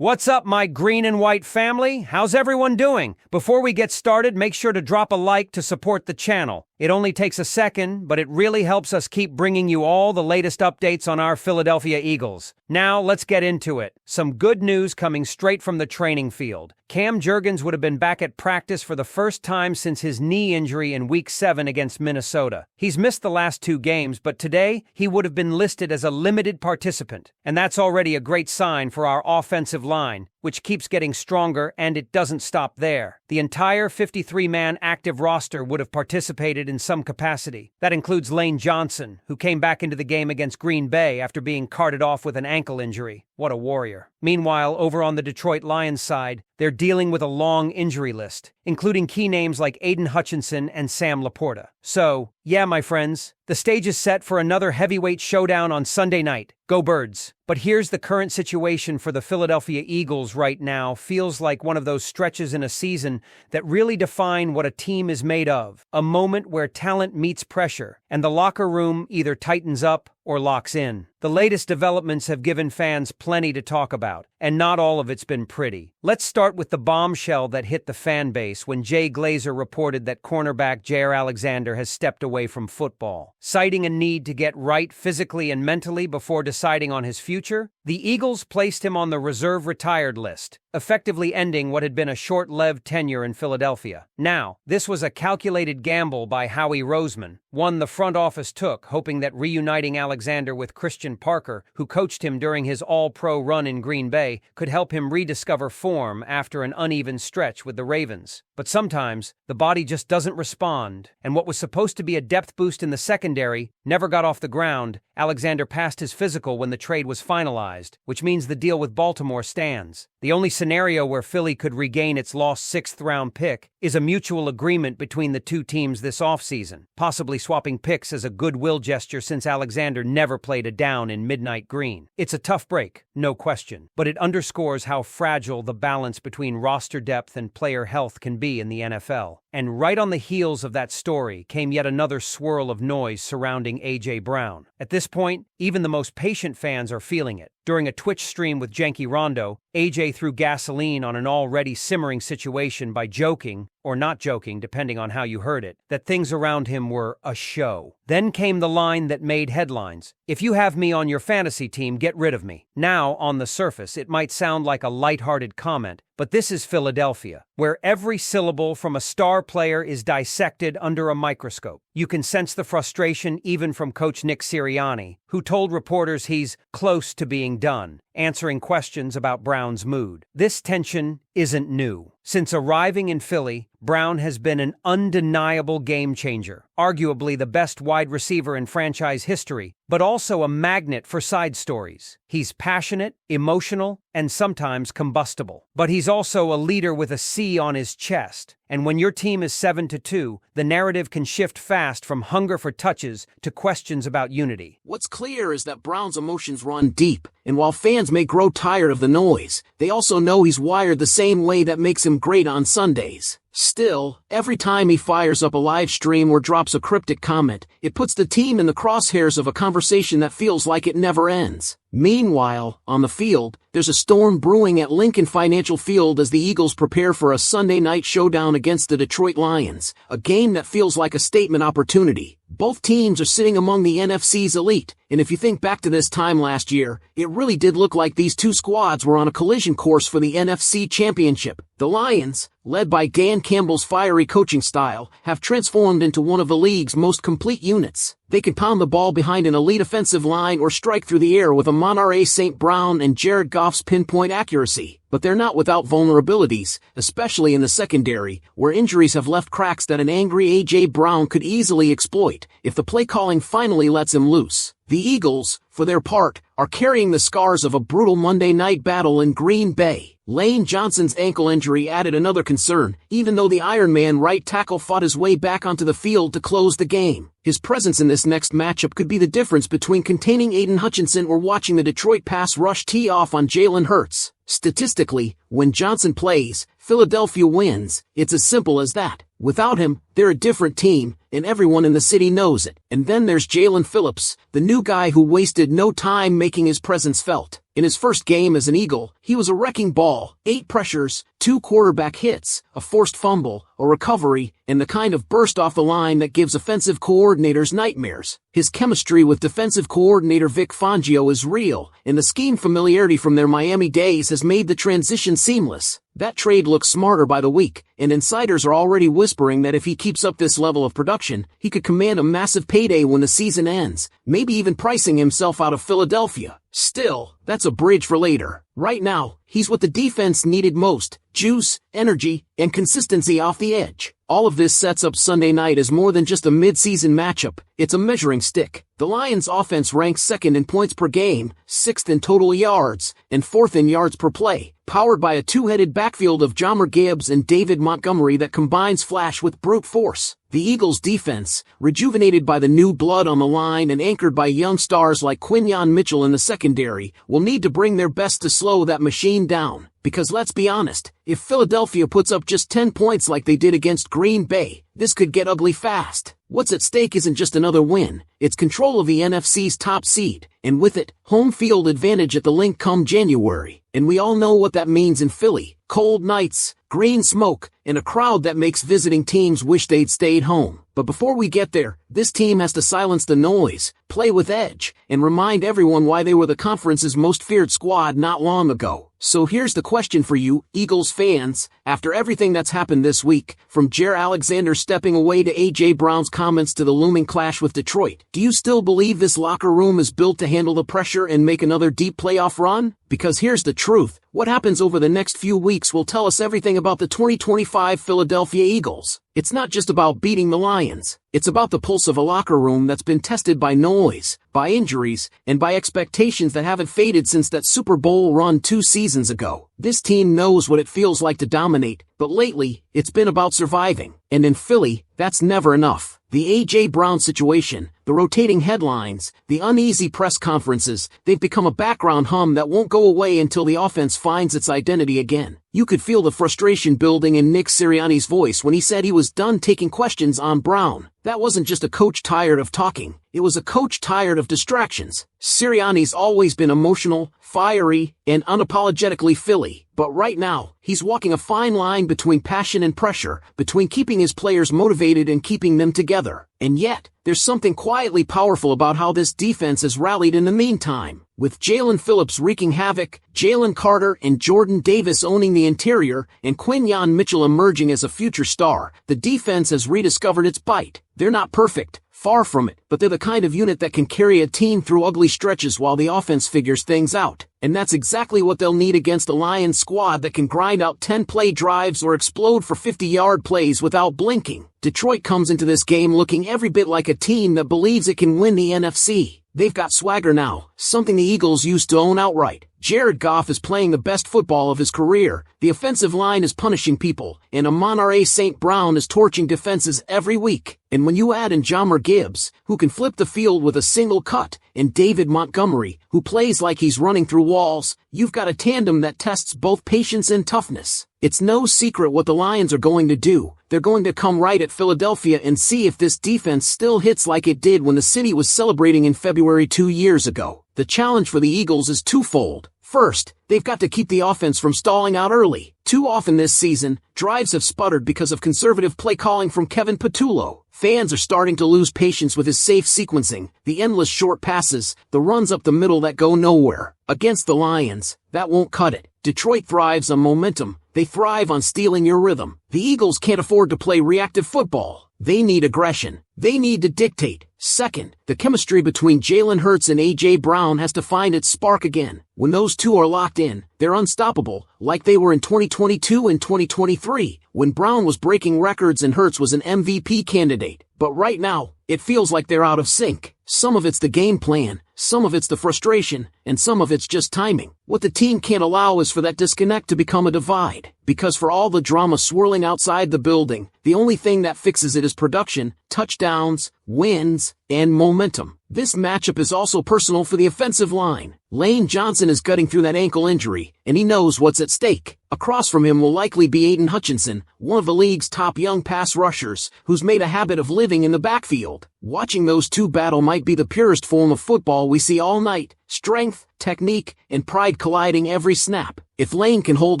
What's up, my green and white family? How's everyone doing? Before we get started, make sure to drop a like to support the channel. It only takes a second, but it really helps us keep bringing you all the latest updates on our Philadelphia Eagles. Now, let's get into it. Some good news coming straight from the training field. Cam Jurgens would have been back at practice for the first time since his knee injury in Week 7 against Minnesota. He's missed the last 2 games, but today he would have been listed as a limited participant. And that's already a great sign for our offensive line, which keeps getting stronger, and it doesn't stop there. The entire 53-man active roster would have participated in some capacity. That includes Lane Johnson, who came back into the game against Green Bay after being carted off with an ankle injury. What a warrior. Meanwhile, over on the Detroit Lions side, they're dealing with a long injury list, including key names like Aiden Hutchinson and Sam Laporta. So, yeah, my friends, the stage is set for another heavyweight showdown on Sunday night. Go Birds! But here's the current situation for the Philadelphia Eagles right now. Feels like one of those stretches in a season that really define what a team is made of. A moment where talent meets pressure, and the locker room either tightens up or locks in. The latest developments have given fans plenty to talk about, and not all of it's been pretty. Let's start with the bombshell that hit the fan base when Jay Glazer reported that cornerback Jair Alexander has stepped away from football. Citing a need to get right physically and mentally before deciding on his future, the Eagles placed him on the reserve retired list, effectively ending what had been a short-lived tenure in Philadelphia. Now, this was a calculated gamble by Howie Roseman, one the front office took, hoping that reuniting Alexander with Christian Parker, who coached him during his all-pro run in Green Bay, could help him rediscover form after an uneven stretch with the Ravens. But sometimes, the body just doesn't respond, and what was supposed to be a depth boost in the secondary never got off the ground. Alexander passed his physical when the trade was finalized, which means the deal with Baltimore stands. The only scenario where Philly could regain its lost 6th-round pick is a mutual agreement between the two teams this offseason, possibly swapping picks as a goodwill gesture since Alexander never played a down in midnight green. It's a tough break, no question, but it underscores how fragile the balance between roster depth and player health can be in the NFL. And right on the heels of that story came yet another swirl of noise surrounding A.J. Brown. At this point, even the most patient fans are feeling it. During a Twitch stream with Janky Rondo, A.J. threw gasoline on an already simmering situation by joking, or not joking depending on how you heard it, that things around him were a show. Then came the line that made headlines: "If you have me on your fantasy team, get rid of me." Now, on the surface, it might sound like a lighthearted comment, but this is Philadelphia, where every syllable from a star player is dissected under a microscope. You can sense the frustration even from Coach Nick Sirianni, who told reporters he's close to being done, answering questions about Brown's mood. This tension isn't new. Since arriving in Philly, Brown has been an undeniable game changer, arguably the best wide receiver in franchise history, but also a magnet for side stories. He's passionate, emotional, and sometimes combustible. But he's also a leader with a C on his chest. And when your team is 7-2, the narrative can shift fast from hunger for touches to questions about unity. What's clear is that Brown's emotions run deep, and while fans may grow tired of the noise, they also know he's wired the same way that makes him great on Sundays. Still, every time he fires up a live stream or drops a cryptic comment, it puts the team in the crosshairs of a conversation that feels like it never ends. Meanwhile, on the field, there's a storm brewing at Lincoln Financial Field as the Eagles prepare for a Sunday night showdown against the Detroit Lions, a game that feels like a statement opportunity. Both teams are sitting among the NFC's elite, and if you think back to this time last year, it really did look like these two squads were on a collision course for the NFC Championship. The Lions, led by Dan Campbell's fiery coaching style, have transformed into one of the league's most complete units. They can pound the ball behind an elite offensive line or strike through the air with a Monterey St. Brown and Jared Goff's pinpoint accuracy. But they're not without vulnerabilities, especially in the secondary, where injuries have left cracks that an angry A.J. Brown could easily exploit if the play calling finally lets him loose. The Eagles, for their part, are carrying the scars of a brutal Monday night battle in Green Bay. Lane Johnson's ankle injury added another concern, even though the Iron Man right tackle fought his way back onto the field to close the game. His presence in this next matchup could be the difference between containing Aiden Hutchinson or watching the Detroit pass rush tee off on Jalen Hurts. Statistically, when Johnson plays, Philadelphia wins. It's as simple as that. Without him, they're a different team, and everyone in the city knows it. And then there's Jalen Phillips, the new guy who wasted no time making his presence felt. In his first game as an Eagle, he was a wrecking ball, 8 pressures, 2 quarterback hits, a forced fumble, a recovery, and the kind of burst off the line that gives offensive coordinators nightmares. His chemistry with defensive coordinator Vic Fangio is real, and the scheme familiarity from their Miami days has made the transition seamless. That trade looks smarter by the week, and insiders are already whispering that if he keeps up this level of production, he could command a massive payday when the season ends, maybe even pricing himself out of Philadelphia. Still, that's a bridge for later. Right now, he's what the defense needed most: juice, energy, and consistency off the edge. All of this sets up Sunday night as more than just a mid-season matchup. It's a measuring stick. The Lions' offense ranks 2nd in points per game, 6th in total yards, and 4th in yards per play, powered by a two-headed backfield of Jahmyr Gibbs and David Montgomery that combines flash with brute force. The Eagles' defense, rejuvenated by the new blood on the line and anchored by young stars like Quinyon Mitchell in the secondary, will need to bring their best to slow that machine down. Because let's be honest, if Philadelphia puts up just 10 points like they did against Green Bay, this could get ugly fast. What's at stake isn't just another win, it's control of the NFC's top seed, and with it, home field advantage at the Link come January. And we all know what that means in Philly: cold nights, green smoke, and a crowd that makes visiting teams wish they'd stayed home. But before we get there, this team has to silence the noise, play with edge, and remind everyone why they were the conference's most feared squad not long ago. So here's the question for you, Eagles fans. After everything that's happened this week, from Jaire Alexander stepping away to A.J. Brown's comments to the looming clash with Detroit, do you still believe this locker room is built to handle the pressure and make another deep playoff run? Because here's the truth: what happens over the next few weeks will tell us everything about the 2025 Philadelphia Eagles. It's not just about beating the Lions. It's about the pulse of a locker room that's been tested by noise, by injuries, and by expectations that haven't faded since that Super Bowl run 2 seasons ago. This team knows what it feels like to dominate, but lately, it's been about surviving. And in Philly, that's never enough. The A.J. Brown situation, the rotating headlines, the uneasy press conferences, they've become a background hum that won't go away until the offense finds its identity again. You could feel the frustration building in Nick Sirianni's voice when he said he was done taking questions on Brown. That wasn't just a coach tired of talking, it was a coach tired of distractions. Sirianni's always been emotional, fiery, and unapologetically Philly, but right now, he's walking a fine line between passion and pressure, between keeping his players motivated and keeping them together. And yet, there's something quietly powerful about how this defense has rallied in the meantime. With Jalen Phillips wreaking havoc, Jalen Carter and Jordan Davis owning the interior, and Quinyon Mitchell emerging as a future star, the defense has rediscovered its bite. They're not perfect, far from it, but they're the kind of unit that can carry a team through ugly stretches while the offense figures things out. And that's exactly what they'll need against a Lions squad that can grind out 10-play drives or explode for 50-yard plays without blinking. Detroit comes into this game looking every bit like a team that believes it can win the NFC. They've got swagger now, something the Eagles used to own outright. Jared Goff is playing the best football of his career, the offensive line is punishing people, and Amon-Ra St. Brown is torching defenses every week. And when you add in Jahmyr Gibbs, who can flip the field with a single cut, and David Montgomery, who plays like he's running through walls, you've got a tandem that tests both patience and toughness. It's no secret what the Lions are going to do. They're going to come right at Philadelphia and see if this defense still hits like it did when the city was celebrating in February 2 years ago. The challenge for the Eagles is twofold. First, they've got to keep the offense from stalling out early. Too often this season, drives have sputtered because of conservative play calling from Kevin Patullo. Fans are starting to lose patience with his safe sequencing, the endless short passes, the runs up the middle that go nowhere. Against the Lions, that won't cut it. Detroit thrives on momentum. They thrive on stealing your rhythm. The Eagles can't afford to play reactive football. They need aggression. They need to dictate. Second, the chemistry between Jalen Hurts and A.J. Brown has to find its spark again. When those two are locked in, they're unstoppable, like they were in 2022 and 2023, when Brown was breaking records and Hurts was an MVP candidate. But right now, it feels like they're out of sync. Some of it's the game plan, some of it's the frustration, and some of it's just timing. What the team can't allow is for that disconnect to become a divide. Because for all the drama swirling outside the building, the only thing that fixes it is production, touchdowns, wins, and momentum. This matchup is also personal for the offensive line. Lane Johnson is gutting through that ankle injury, and he knows what's at stake. Across from him will likely be Aiden Hutchinson, one of the league's top young pass rushers, who's made a habit of living in the backfield. field. Watching those two battle might be the purest form of football we see all night. Strength, technique, and pride colliding every snap. If Lane can hold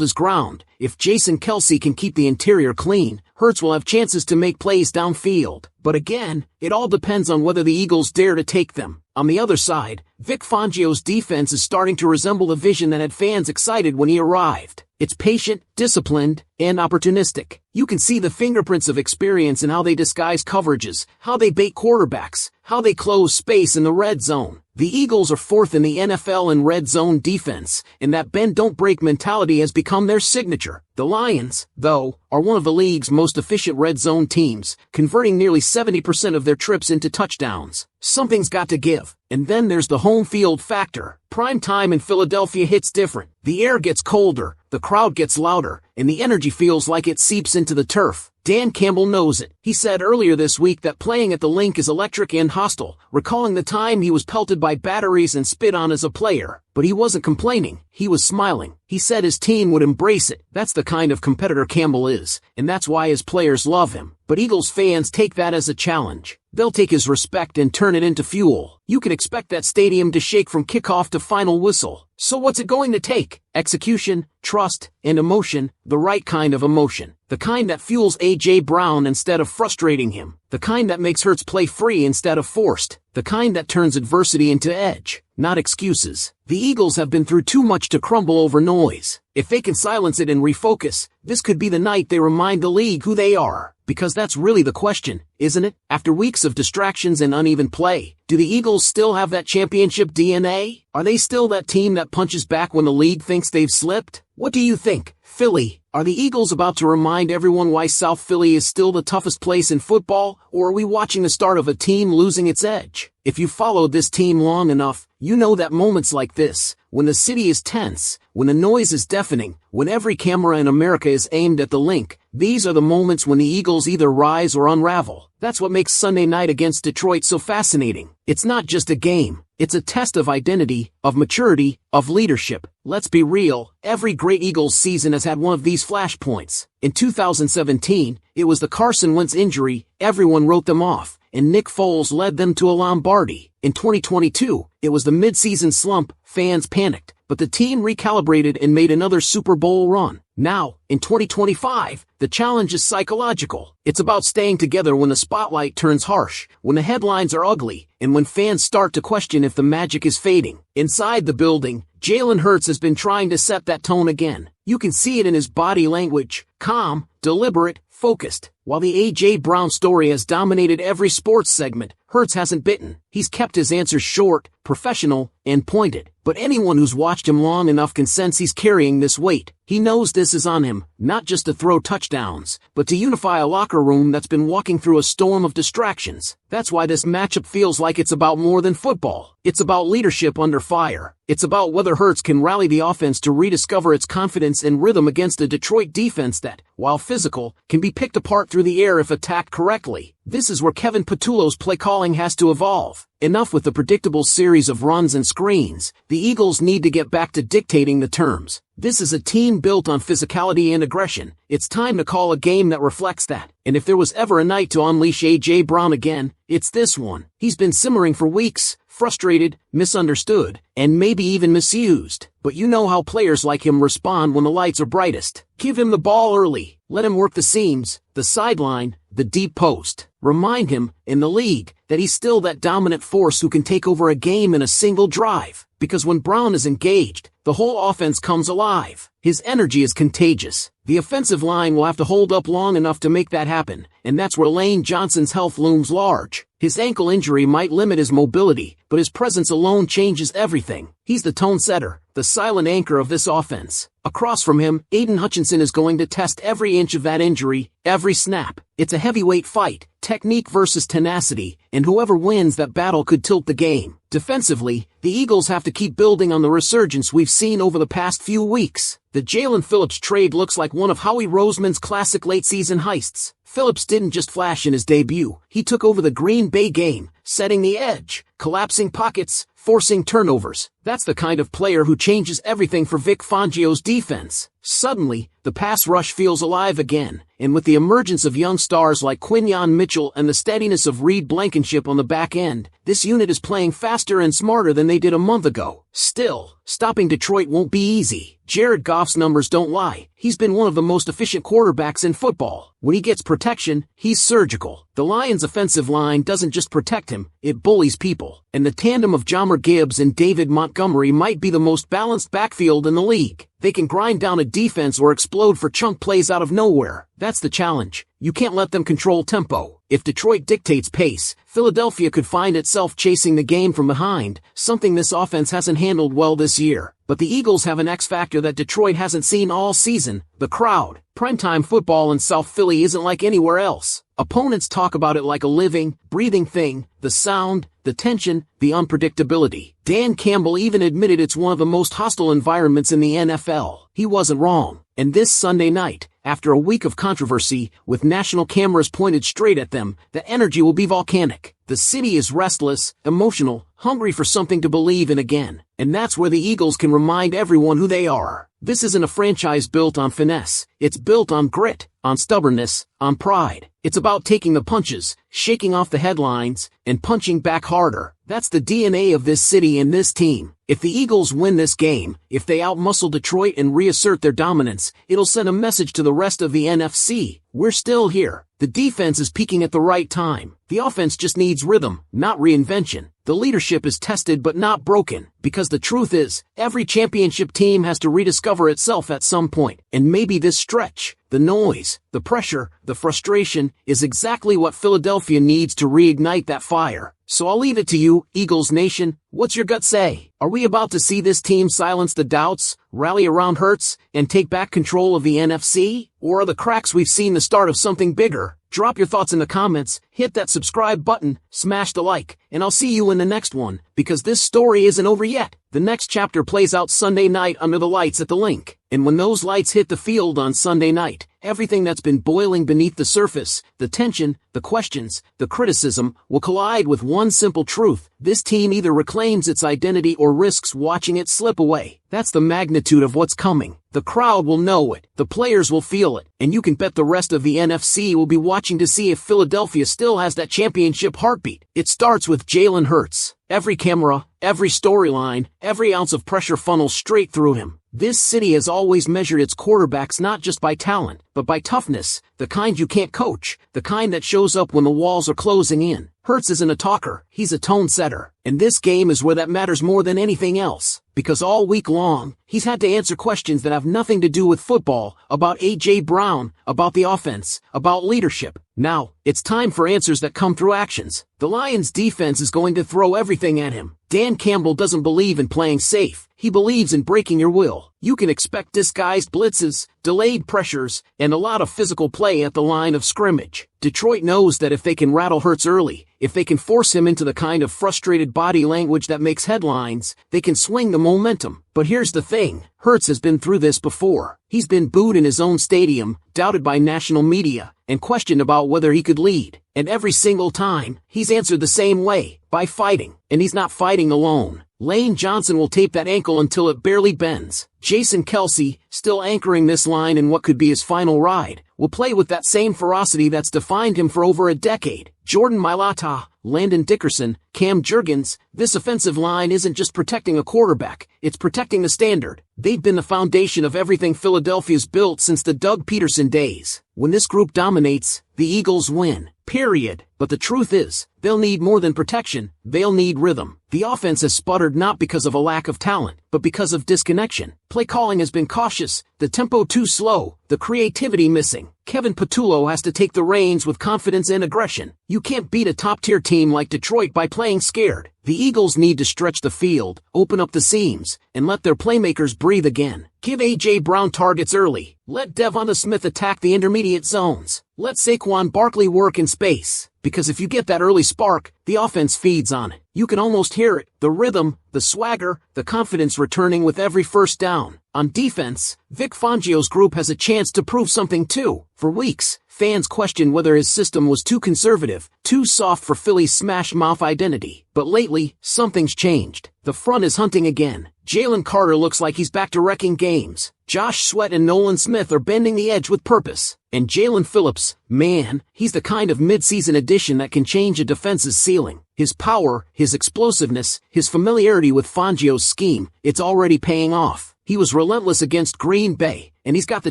his ground, if Jason Kelce can keep the interior clean, Hurts will have chances to make plays downfield. But again, it all depends on whether the Eagles dare to take them. On the other side, Vic Fangio's defense is starting to resemble the vision that had fans excited when he arrived. It's patient, disciplined, and opportunistic. You can see the fingerprints of experience in how they disguise coverages, how they bait quarterbacks, how they close space in the red zone. The Eagles are fourth in the NFL in red zone defense, and that bend-don't-break mentality has become their signature. The Lions, though, are one of the league's most efficient red zone teams, converting nearly 70% of their trips into touchdowns. Something's got to give. And then there's the home field factor. Prime time in Philadelphia hits different. The air gets colder, the crowd gets louder, and the energy feels like it seeps into the turf. Dan Campbell knows it. He said earlier this week that playing at the Link is electric and hostile, recalling the time he was pelted by batteries and spit on as a player. But he wasn't complaining, he was smiling. He said his team would embrace it. That's the kind of competitor Campbell is, and that's why his players love him. But Eagles fans take that as a challenge. They'll take his respect and turn it into fuel. You can expect that stadium to shake from kickoff to final whistle. So what's it going to take? Execution, trust, and emotion, the right kind of emotion. The kind that fuels A.J. Brown instead of frustrating him. The kind that makes Hurts play free instead of forced. The kind that turns adversity into edge, not excuses. The Eagles have been through too much to crumble over noise. If they can silence it and refocus, this could be the night they remind the league who they are. Because that's really the question, isn't it? After weeks of distractions and uneven play, do the Eagles still have that championship DNA? Are they still that team that punches back when the league thinks they've slipped? What do you think, Philly? Are the Eagles about to remind everyone why South Philly is still the toughest place in football, or are we watching the start of a team losing its edge? If you've followed this team long enough, you know that moments like this, when the city is tense, when the noise is deafening, when every camera in America is aimed at the Link, these are the moments when the Eagles either rise or unravel. That's what makes Sunday night against Detroit so fascinating. It's not just a game. It's a test of identity, of maturity, of leadership. Let's be real, every great Eagles season has had one of these flashpoints. In 2017, it was the Carson Wentz injury, everyone wrote them off, and Nick Foles led them to a Lombardi. In 2022, it was the midseason slump, fans panicked, but the team recalibrated and made another Super Bowl run. Now, in 2025, the challenge is psychological. It's about staying together when the spotlight turns harsh, when the headlines are ugly, and when fans start to question if the magic is fading. Inside the building, Jalen Hurts has been trying to set that tone again. You can see it in his body language, calm, deliberate, focused. While the A.J. Brown story has dominated every sports segment, Hurts hasn't bitten. He's kept his answers short, professional, and pointed. But anyone who's watched him long enough can sense he's carrying this weight. He knows this is on him, not just to throw touchdowns, but to unify a locker room that's been walking through a storm of distractions. That's why this matchup feels like it's about more than football. It's about leadership under fire. It's about whether Hurts can rally the offense to rediscover its confidence and rhythm against a Detroit defense that, while physical, can be picked apart through the air if attacked correctly. This is where Kevin Patullo's play calling has to evolve. Enough with the predictable series of runs and screens. The Eagles need to get back to dictating the terms. This is a team built on physicality and aggression. It's time to call a game that reflects that. And if there was ever a night to unleash A.J. Brown again, it's this one. He's been simmering for weeks, frustrated, misunderstood, and maybe even misused. But you know how players like him respond when the lights are brightest. Give him the ball early. Let him work the seams, the sideline, the deep post. Remind him, in the league, that he's still that dominant force who can take over a game in a single drive. Because when Brown is engaged, the whole offense comes alive. His energy is contagious. The offensive line will have to hold up long enough to make that happen, and that's where Lane Johnson's health looms large. His ankle injury might limit his mobility, but his presence alone changes everything. He's the tone setter, the silent anchor of this offense. Across from him, Aiden Hutchinson is going to test every inch of that injury, every snap. It's a heavyweight fight, technique versus tenacity, and whoever wins that battle could tilt the game. Defensively, the Eagles have to keep building on the resurgence we've seen over the past few weeks. The Jalen Phillips trade looks like one of Howie Roseman's classic late-season heists. Phillips didn't just flash in his debut. He took over the Green Bay game, setting the edge, collapsing pockets, forcing turnovers. That's the kind of player who changes everything for Vic Fangio's defense. Suddenly, the pass rush feels alive again, and with the emergence of young stars like Quinyon Mitchell and the steadiness of Reed Blankenship on the back end, this unit is playing faster and smarter than they did a month ago. Still, stopping Detroit won't be easy. Jared Goff's numbers don't lie. He's been one of the most efficient quarterbacks in football. When he gets protection, he's surgical. The Lions' offensive line doesn't just protect him, it bullies people. And the tandem of Jahmyr Gibbs and David Montgomery might be the most balanced backfield in the league. They can grind down a defense or explode for chunk plays out of nowhere. That's the challenge. You can't let them control tempo. If Detroit dictates pace, Philadelphia could find itself chasing the game from behind, something this offense hasn't handled well this year. But the Eagles have an X factor that Detroit hasn't seen all season: the crowd. Primetime football in South Philly isn't like anywhere else. Opponents talk about it like a living, breathing thing: the sound, the tension, the unpredictability. Dan Campbell even admitted it's one of the most hostile environments in the NFL. He wasn't wrong. And this Sunday night, after a week of controversy, with national cameras pointed straight at them, the energy will be volcanic. The city is restless, emotional, hungry for something to believe in again. And that's where the Eagles can remind everyone who they are. This isn't a franchise built on finesse. It's built on grit, on stubbornness, on pride. It's about taking the punches, shaking off the headlines, and punching back harder. That's the DNA of this city and this team. If the Eagles win this game, if they outmuscle Detroit and reassert their dominance, it'll send a message to the rest of the NFC. We're still here. The defense is peaking at the right time. The offense just needs rhythm, not reinvention. The leadership is tested but not broken, because the truth is, every championship team has to rediscover itself at some point. And maybe this stretch, the noise, the pressure, the frustration, is exactly what Philadelphia needs to reignite that fire. So I'll leave it to you, Eagles Nation. What's your gut say? Are we about to see this team silence the doubts, rally around Hurts, and take back control of the NFC? Or are the cracks we've seen the start of something bigger? Drop your thoughts in the comments, hit that subscribe button, smash the like, and I'll see you in the next one, because this story isn't over yet. The next chapter plays out Sunday night under the lights at the Link. And when those lights hit the field on Sunday night, everything that's been boiling beneath the surface, the tension, the questions, the criticism, will collide with one simple truth: this team either reclaims its identity or risks watching it slip away. That's the magnitude of what's coming. The crowd will know it, the players will feel it, and you can bet the rest of the NFC will be watching to see if Philadelphia still has that championship heartbeat. It starts with Jalen Hurts. Every camera, every storyline, every ounce of pressure funnels straight through him. This city has always measured its quarterbacks not just by talent, but by toughness, the kind you can't coach, the kind that shows up when the walls are closing in. Hurts isn't a talker, he's a tone setter. And this game is where that matters more than anything else. Because all week long, he's had to answer questions that have nothing to do with football, about A.J. Brown, about the offense, about leadership. Now, it's time for answers that come through actions. The Lions' defense is going to throw everything at him. Dan Campbell doesn't believe in playing safe. He believes in breaking your will. You can expect disguised blitzes, delayed pressures, and a lot of physical play at the line of scrimmage. Detroit knows that if they can rattle Hurts early, if they can force him into the kind of frustrated body language that makes headlines, they can swing the momentum. But here's the thing, Hurts has been through this before. He's been booed in his own stadium, doubted by national media, and questioned about whether he could lead. And every single time, he's answered the same way, by fighting. And he's not fighting alone. Lane Johnson will tape that ankle until it barely bends. Jason Kelce, still anchoring this line in what could be his final ride, will play with that same ferocity that's defined him for over a decade. Jordan Mailata, Landon Dickerson, Cam Jurgens, this offensive line isn't just protecting a quarterback, it's protecting the standard. They've been the foundation of everything Philadelphia's built since the Doug Peterson days. When this group dominates, the Eagles win. Period. But the truth is, they'll need more than protection, they'll need rhythm. The offense has sputtered not because of a lack of talent, but because of disconnection. Play calling has been cautious, the tempo too slow, the creativity missing. Kevin Patullo has to take the reins with confidence and aggression. You can't beat a top-tier team like Detroit by playing scared. The Eagles need to stretch the field, open up the seams, and let their playmakers breathe again. Give A.J. Brown targets early. Let DeVonta Smith attack the intermediate zones. Let Saquon Barkley work in space. Because if you get that early spark, the offense feeds on it. You can almost hear it, the rhythm, the swagger, the confidence returning with every first down. On defense, Vic Fangio's group has a chance to prove something too. For weeks, fans questioned whether his system was too conservative, too soft for Philly's smash mouth identity. But lately, something's changed. The front is hunting again. Jalen Carter looks like he's back to wrecking games. Josh Sweat and Nolan Smith are bending the edge with purpose. And Jalen Phillips, man, he's the kind of mid-season addition that can change a defense's ceiling. His power, his explosiveness, his familiarity with Fangio's scheme, it's already paying off. He was relentless against Green Bay, and he's got the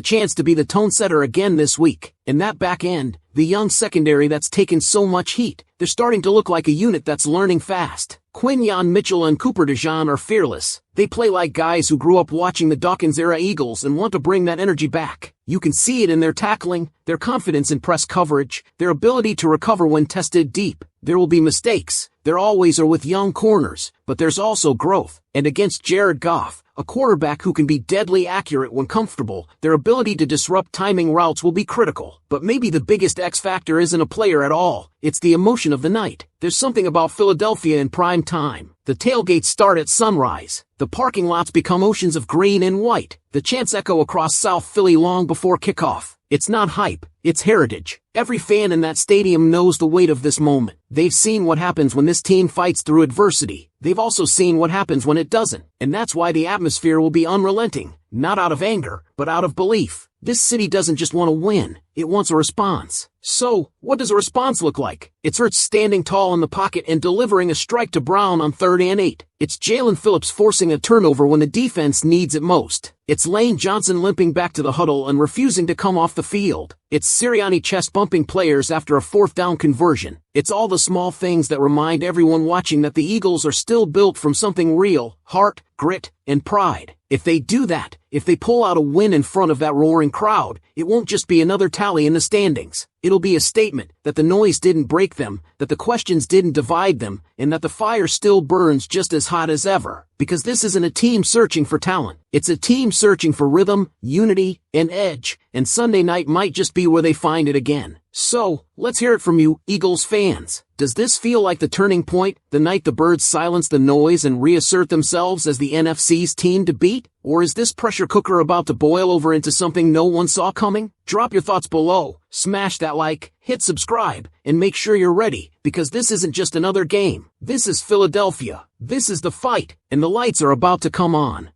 chance to be the tone setter again this week. And that back end, the young secondary that's taken so much heat, they're starting to look like a unit that's learning fast. Quinyon Mitchell and Cooper DeJean are fearless. They play like guys who grew up watching the Dawkins-era Eagles and want to bring that energy back. You can see it in their tackling, their confidence in press coverage, their ability to recover when tested deep. There will be mistakes. There always are with young corners, but there's also growth. And against Jared Goff, a quarterback who can be deadly accurate when comfortable, their ability to disrupt timing routes will be critical. But maybe the biggest X factor isn't a player at all. It's the emotion of the night. There's something about Philadelphia in prime time. The tailgates start at sunrise. The parking lots become oceans of green and white. The chants echo across South Philly long before kickoff. It's not hype, it's heritage. Every fan in that stadium knows the weight of this moment. They've seen what happens when this team fights through adversity. They've also seen what happens when it doesn't. And that's why the atmosphere will be unrelenting. Not out of anger, but out of belief. This city doesn't just want to win, it wants a response. So, what does a response look like? It's Hurts standing tall in the pocket and delivering a strike to Brown on 3rd and 8. It's Jalen Phillips forcing a turnover when the defense needs it most. It's Lane Johnson limping back to the huddle and refusing to come off the field. It's Sirianni chest-bumping players after a 4th down conversion. It's all the small things that remind everyone watching that the Eagles are still built from something real: heart, grit, and pride. If they do that, if they pull out a win in front of that roaring crowd, it won't just be another tally in the standings. It'll be a statement that the noise didn't break them, that the questions didn't divide them, and that the fire still burns just as hot as ever. Because this isn't a team searching for talent. It's a team searching for rhythm, unity, and edge, and Sunday night might just be where they find it again. So, let's hear it from you, Eagles fans. Does this feel like the turning point, the night the Birds silence the noise and reassert themselves as the NFC's team to beat? Or is this pressure cooker about to boil over into something no one saw coming? Drop your thoughts below, smash that like, hit subscribe, and make sure you're ready, because this isn't just another game. This is Philadelphia. This is the fight, and the lights are about to come on.